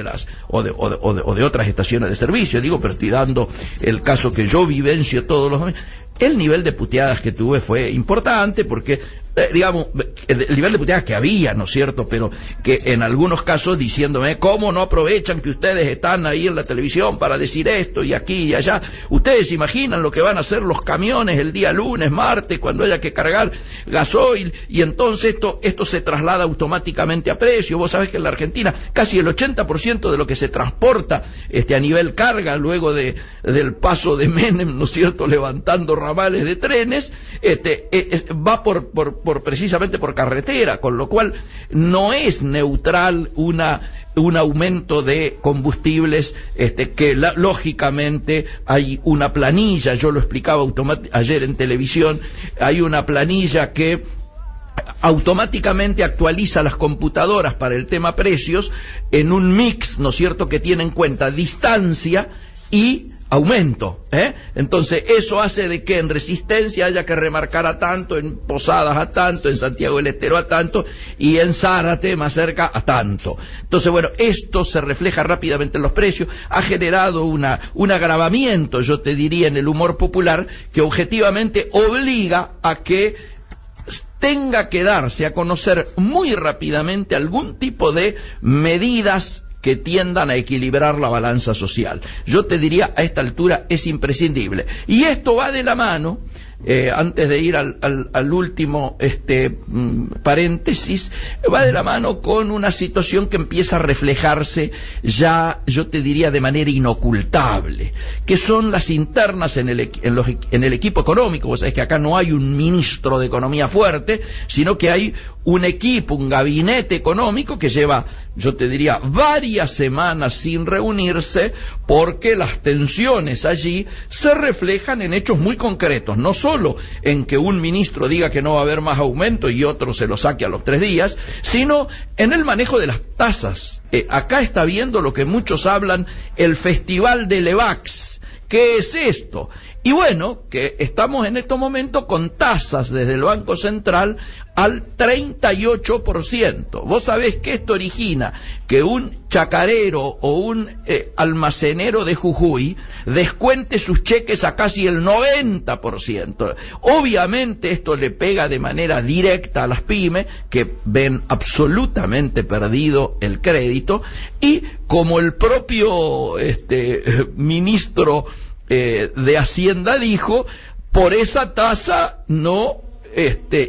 o de otras estaciones de servicio. Digo, pero estoy dando el caso que yo vivencio todos los domingos. El nivel de puteadas que tuve fue importante porque, digamos, el nivel de puteadas que había, ¿no es cierto? Pero que en algunos casos diciéndome, ¿cómo no aprovechan que ustedes están ahí en la televisión para decir esto y aquí y allá? Ustedes se imaginan lo que van a hacer los camiones el día lunes, martes, cuando haya que cargar gasoil, y entonces esto se traslada automáticamente a precio. Vos sabés que en la Argentina casi el 80% de lo que se transporta a nivel carga luego del paso de Menem, ¿no es cierto?, levantando ramales de trenes, va precisamente por carretera, con lo cual no es neutral un aumento de combustibles, que lógicamente hay una planilla, yo lo explicaba ayer en televisión, hay una planilla que automáticamente actualiza las computadoras para el tema precios en un mix, ¿no es cierto?, que tiene en cuenta distancia y aumento, Entonces eso hace de que en Resistencia haya que remarcar a tanto, en Posadas a tanto, en Santiago del Estero a tanto y en Zárate más cerca a tanto. Entonces, bueno, esto se refleja rápidamente en los precios, ha generado un agravamiento, yo te diría, en el humor popular, que objetivamente obliga a que tenga que darse a conocer muy rápidamente algún tipo de medidas que tiendan a equilibrar la balanza social. Yo te diría, a esta altura es imprescindible. Y esto va de la mano, antes de ir al último paréntesis, va de la mano con una situación que empieza a reflejarse ya, yo te diría, de manera inocultable, que son las internas en el equipo económico. Vos sabés que acá no hay un ministro de Economía fuerte, sino que hay un equipo, un gabinete económico que lleva, yo te diría, varias semanas sin reunirse, porque las tensiones allí se reflejan en hechos muy concretos, no solo en que un ministro diga que no va a haber más aumento y otro se lo saque a los 3 días, sino en el manejo de las tasas. Acá está viendo lo que muchos hablan, el festival de Levax. ¿Qué es esto? Y bueno, que estamos en estos momentos con tasas desde el Banco Central al 38%. Vos sabés que esto origina que un chacarero o un almacenero de Jujuy descuente sus cheques a casi el 90%. Obviamente esto le pega de manera directa a las pymes, que ven absolutamente perdido el crédito, y como el propio ministro de Hacienda dijo, por esa tasa no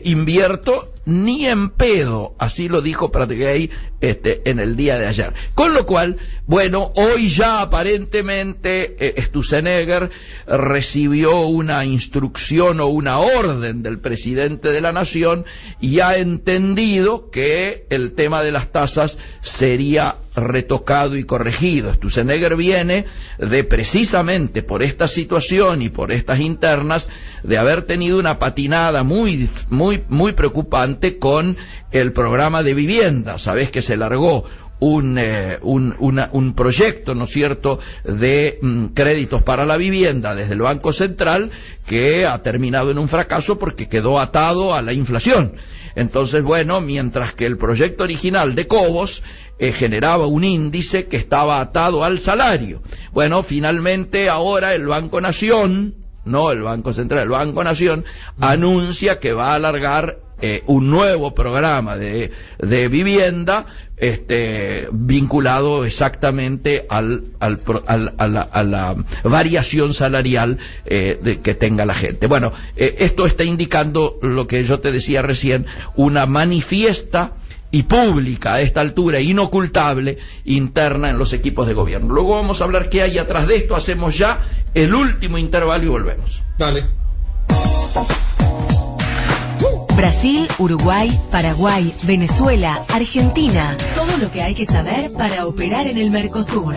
invierto ni en pedo, así lo dijo Pratgay en el día de ayer. Con lo cual, bueno, hoy ya aparentemente Sturzenegger recibió una instrucción o una orden del presidente de la Nación y ha entendido que el tema de las tasas sería retocado y corregido. Sturzenegger viene de, precisamente por esta situación y por estas internas, de haber tenido una patinada muy preocupante con el programa de vivienda. Sabés que se largó un proyecto, ¿no es cierto?, de créditos para la vivienda desde el Banco Central, que ha terminado en un fracaso porque quedó atado a la inflación. Entonces, bueno, mientras que el proyecto original de Cobos generaba un índice que estaba atado al salario. Bueno, finalmente ahora el Banco Nación, no el Banco Central, el Banco Nación, anuncia que va a alargar un nuevo programa de vivienda, vinculado exactamente a la variación salarial que tenga la gente. Bueno, esto está indicando lo que yo te decía recién, una manifiesta y pública a esta altura, inocultable, interna en los equipos de gobierno. Luego vamos a hablar qué hay atrás de esto. Hacemos ya el último intervalo y volvemos. Dale. Brasil, Uruguay, Paraguay, Venezuela, Argentina. Todo lo que hay que saber para operar en el Mercosur.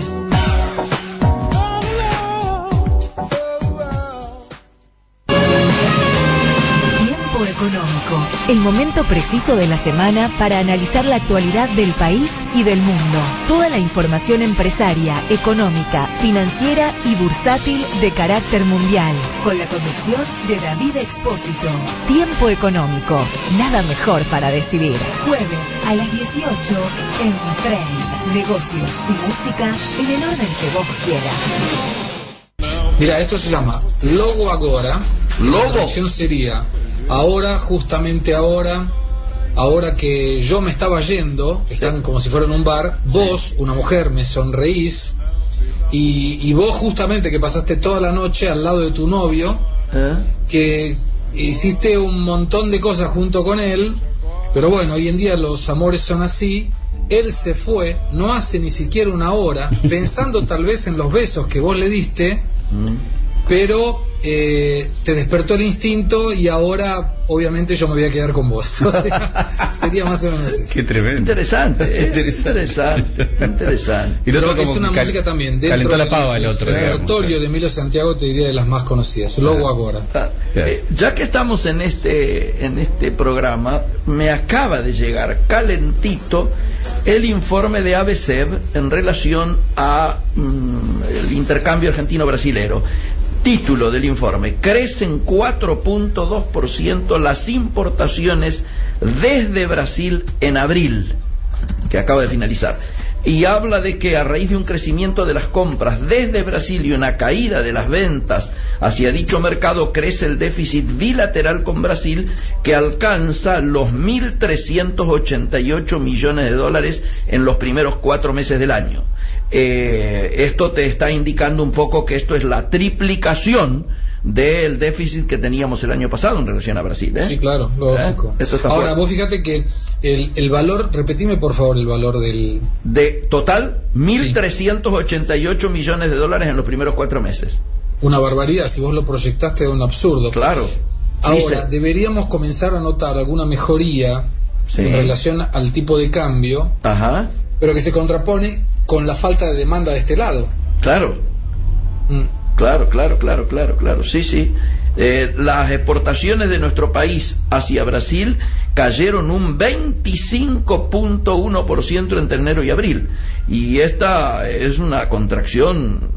Tiempo económico. El momento preciso de la semana para analizar la actualidad del país y del mundo. Toda la información empresaria, económica, financiera y bursátil de carácter mundial. Con la conducción de David Expósito. Tiempo económico. Nada mejor para decidir. Jueves a las 18 en Trade. Negocios y música en el orden que vos quieras. Mira, esto se llama Logo Agora. ¿Logo? La traducción sería ahora, justamente ahora que yo me estaba yendo, están como si fuera en un bar, vos, una mujer, me sonreís, y vos justamente que pasaste toda la noche al lado de tu novio, que hiciste un montón de cosas junto con él, pero bueno, hoy en día los amores son así. Él se fue, no hace ni siquiera una hora, pensando tal vez en los besos que vos le diste, pero te despertó el instinto y ahora obviamente yo me voy a quedar con vos. O sea, sería más o menos eso. Qué tremendo. Interesante. Y el otro pero es una música también dentro calentó la pava el otro. El repertorio de Emilio Santiago, te diría de las más conocidas. Logo Agora. Ya que estamos en este programa, me acaba de llegar calentito el informe de ABCEB en relación a el intercambio argentino-brasilero. Título del informe: crecen 4.2% las importaciones desde Brasil en abril, que acaba de finalizar. Y habla de que a raíz de un crecimiento de las compras desde Brasil y una caída de las ventas hacia dicho mercado, crece el déficit bilateral con Brasil, que alcanza los 1.388 millones de dólares en los primeros 4 meses del año. Esto te está indicando un poco que esto es la triplicación del déficit que teníamos el año pasado en relación a Brasil. Sí, claro, lógico. Ahora, vos fíjate que el valor, repetime por favor el valor del... De total, 1.388 millones de dólares en los primeros 4 meses. Una barbaridad, si vos lo proyectaste es un absurdo. Claro. Ahora, deberíamos comenzar a notar alguna mejoría en relación al tipo de cambio, pero que se contrapone con la falta de demanda de este lado. Claro. Claro. Sí. Las exportaciones de nuestro país hacia Brasil cayeron un 25.1% entre enero y abril. Y esta es una contracción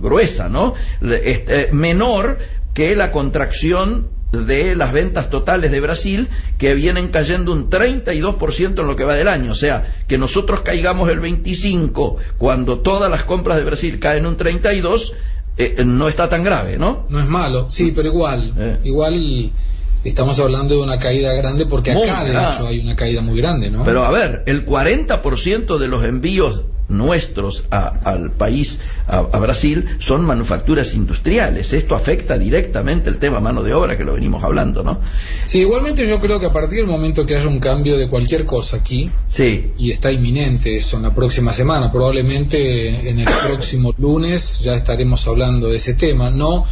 gruesa, ¿no? Menor que la contracción de las ventas totales de Brasil, que vienen cayendo un 32% en lo que va del año. O sea, que nosotros caigamos el 25% cuando todas las compras de Brasil caen un 32%, no está tan grave, ¿no? No es malo, sí, pero igual estamos hablando de una caída grande, porque acá de hecho hay una caída muy grande, ¿no? Pero a ver, el 40% de los envíos nuestros al país, a Brasil, son manufacturas industriales. Esto afecta directamente el tema mano de obra, que lo venimos hablando, ¿no? Sí, igualmente yo creo que a partir del momento que haya un cambio de cualquier cosa aquí, y está inminente eso en la próxima semana, probablemente en el próximo lunes ya estaremos hablando de ese tema, no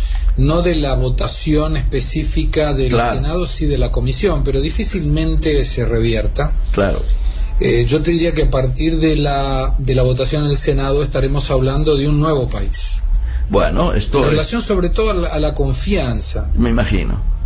de la votación específica del Senado, sí de la comisión, pero difícilmente se revierta. Claro. yo te diría que a partir de la votación en el Senado estaremos hablando de un nuevo país. Bueno, esto en relación sobre todo a la confianza. Me imagino.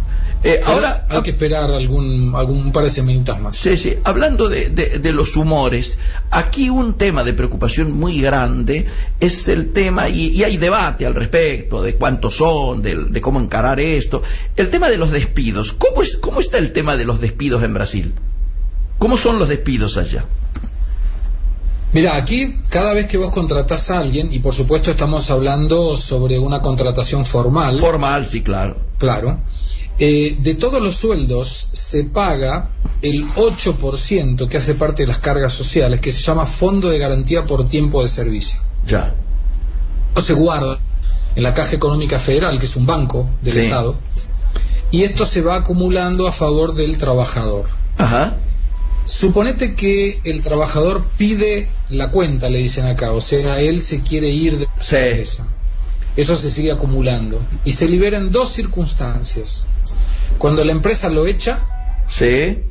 Ahora hay que esperar un par de semanitas más. Sí. Hablando de los humores, aquí un tema de preocupación muy grande es el tema, y hay debate al respecto de cuántos son, de cómo encarar esto, el tema de los despidos. ¿Cómo está el tema de los despidos en Brasil? ¿Cómo son los despidos allá? Mira, aquí cada vez que vos contratás a alguien, y por supuesto estamos hablando sobre una contratación formal. Formal, sí, claro. Claro. De todos los sueldos se paga el 8% que hace parte de las cargas sociales, que se llama Fondo de Garantía por Tiempo de Servicio. Ya. Esto se guarda en la Caja Económica Federal, que es un banco del Estado, y esto se va acumulando a favor del trabajador. Ajá. Suponete que el trabajador pide la cuenta, le dicen acá, o sea, él se quiere ir de la empresa. Eso se sigue acumulando y se libera en dos circunstancias: cuando la empresa lo echa, se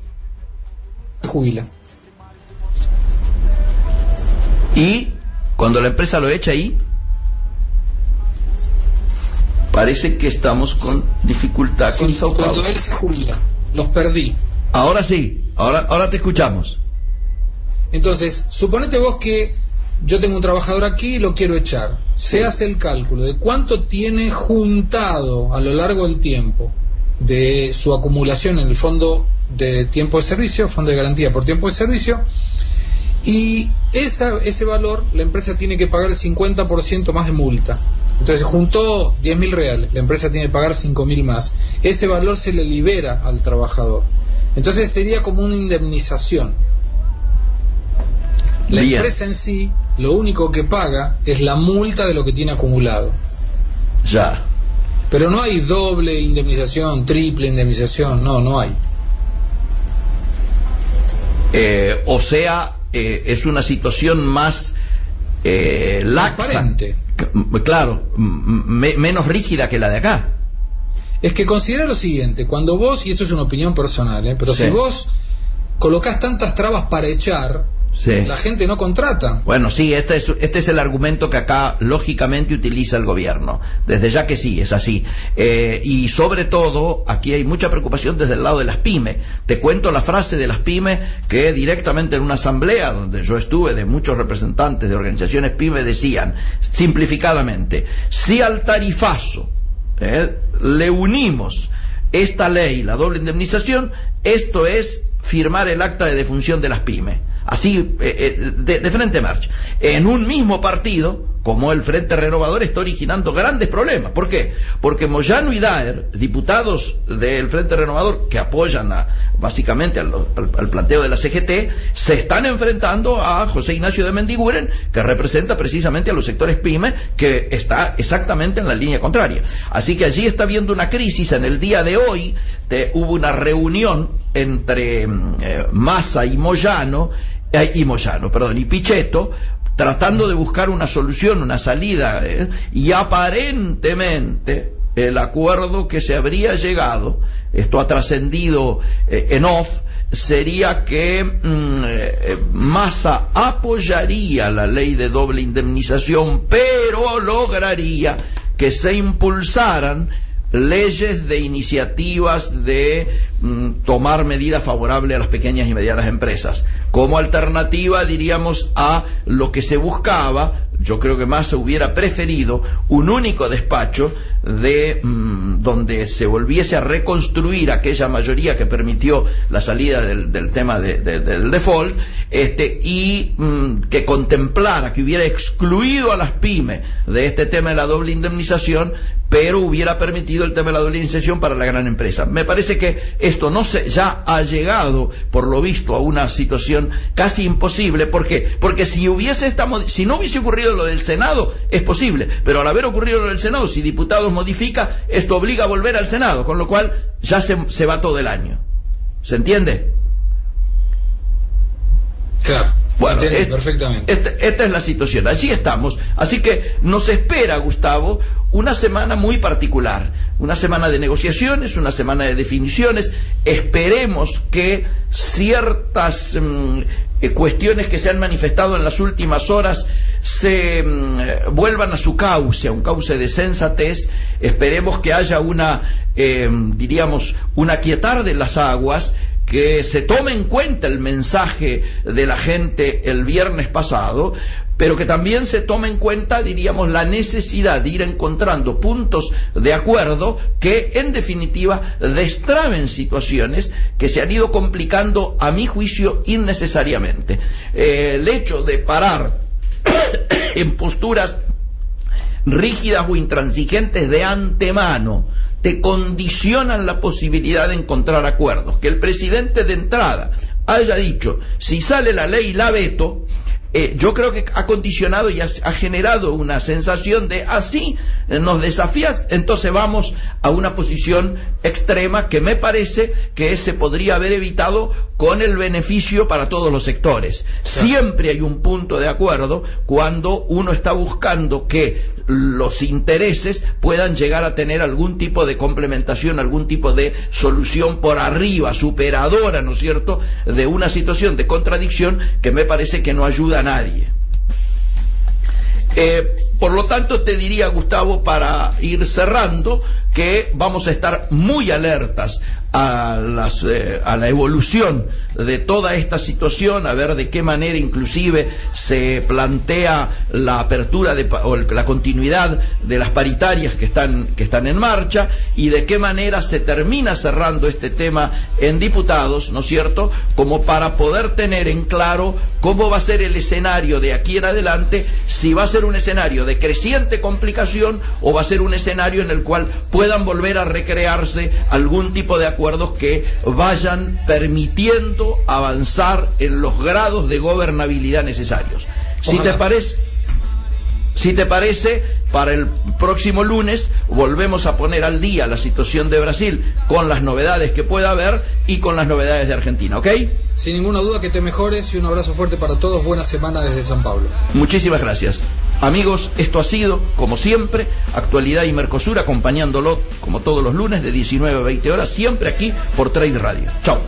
jubila, y cuando la empresa lo echa, ahí parece que estamos con dificultad con Sao Paulo. Cuando él se jubila, los perdí. Ahora sí, ahora te escuchamos. Entonces, suponete vos que yo tengo un trabajador aquí y lo quiero echar. Se hace el cálculo de cuánto tiene juntado a lo largo del tiempo de su acumulación en el fondo de tiempo de servicio, fondo de garantía por tiempo de servicio, y ese valor la empresa tiene que pagar el 50% más de multa. Entonces juntó 10.000 reales, la empresa tiene que pagar 5.000 más. Ese valor se le libera al trabajador. Entonces sería como una indemnización. La empresa en sí, lo único que paga es la multa de lo que tiene acumulado. Ya. Pero no hay doble indemnización, triple indemnización, no hay. O sea, es una situación más laxa. Claro, menos rígida que la de acá. Es que considera lo siguiente: cuando vos, y esto es una opinión personal, pero si vos colocás tantas trabas para echar, la gente no contrata. Bueno, sí, este es el argumento que acá lógicamente utiliza el gobierno. Desde ya que sí, es así. Y sobre todo, aquí hay mucha preocupación desde el lado de las pymes. Te cuento la frase de las pymes que directamente en una asamblea donde yo estuve, de muchos representantes de organizaciones pymes, decían simplificadamente: si al tarifazo le unimos esta ley, la doble indemnización, esto es firmar el acta de defunción de las pymes. Así, de frente marcha. En un mismo partido, como el Frente Renovador, está originando grandes problemas. ¿Por qué? Porque Moyano y Daer, diputados del Frente Renovador, que apoyan básicamente al planteo de la CGT, se están enfrentando a José Ignacio de Mendiguren, que representa precisamente a los sectores pymes, que está exactamente en la línea contraria. Así que allí está habiendo una crisis. En el día de hoy hubo una reunión entre Massa y Pichetto, tratando de buscar una solución, una salida, y aparentemente el acuerdo que se habría llegado, esto ha trascendido en off, sería que Massa apoyaría la ley de doble indemnización, pero lograría que se impulsaran leyes de iniciativas de tomar medidas favorables a las pequeñas y medianas empresas, como alternativa, diríamos, a lo que se buscaba. Yo creo que Massa hubiera preferido un único despacho donde se volviese a reconstruir aquella mayoría que permitió la salida del tema del default, y que contemplara, que hubiera excluido a las pymes de este tema de la doble indemnización, pero hubiera permitido el tema de la doble indemnización para la gran empresa. Me parece que esto ya ha llegado, por lo visto, a una situación casi imposible. ¿Por qué? Porque si no hubiese ocurrido lo del Senado, es posible, pero al haber ocurrido lo del Senado, si diputados modifica, esto obliga a volver al Senado, con lo cual ya se va todo el año. ¿Se entiende? Claro. Bueno, perfectamente. Esta es la situación. Allí estamos. Así que nos espera, Gustavo, una semana muy particular. Una semana de negociaciones, una semana de definiciones. Esperemos que ciertas cuestiones que se han manifestado en las últimas horas se vuelvan a su cauce, a un cauce de sensatez. Esperemos que haya un aquietar de las aguas, que se tome en cuenta el mensaje de la gente el viernes pasado, pero que también se tome en cuenta, la necesidad de ir encontrando puntos de acuerdo que, en definitiva, destraben situaciones que se han ido complicando, a mi juicio, innecesariamente. El hecho de parar en posturas rígidas o intransigentes de antemano te condicionan la posibilidad de encontrar acuerdos. Que el presidente de entrada haya dicho, si sale la ley la veto, yo creo que ha condicionado y ha generado una sensación de, así nos desafías, entonces vamos a una posición extrema que me parece que se podría haber evitado con el beneficio para todos los sectores. Siempre hay un punto de acuerdo cuando uno está buscando que los intereses puedan llegar a tener algún tipo de complementación, algún tipo de solución por arriba, superadora, ¿no es cierto?, de una situación de contradicción que me parece que no ayuda a nadie. Por lo tanto, te diría, Gustavo, para ir cerrando, que vamos a estar muy alertas a la evolución de toda esta situación, a ver de qué manera inclusive se plantea la apertura o la continuidad de las paritarias que están en marcha, y de qué manera se termina cerrando este tema en diputados, ¿no es cierto?, como para poder tener en claro cómo va a ser el escenario de aquí en adelante, si va a ser un escenario de creciente complicación o va a ser un escenario en el cual puedan volver a recrearse algún tipo de acuerdos que vayan permitiendo avanzar en los grados de gobernabilidad necesarios. Si te parece, para el próximo lunes volvemos a poner al día la situación de Brasil con las novedades que pueda haber y con las novedades de Argentina, ¿ok? Sin ninguna duda, que te mejores, y un abrazo fuerte para todos. Buena semana desde San Pablo. Muchísimas gracias. Amigos, esto ha sido, como siempre, Actualidad y Mercosur, acompañándolo como todos los lunes de 19 a 20 horas, siempre aquí por Trade Radio. Chao.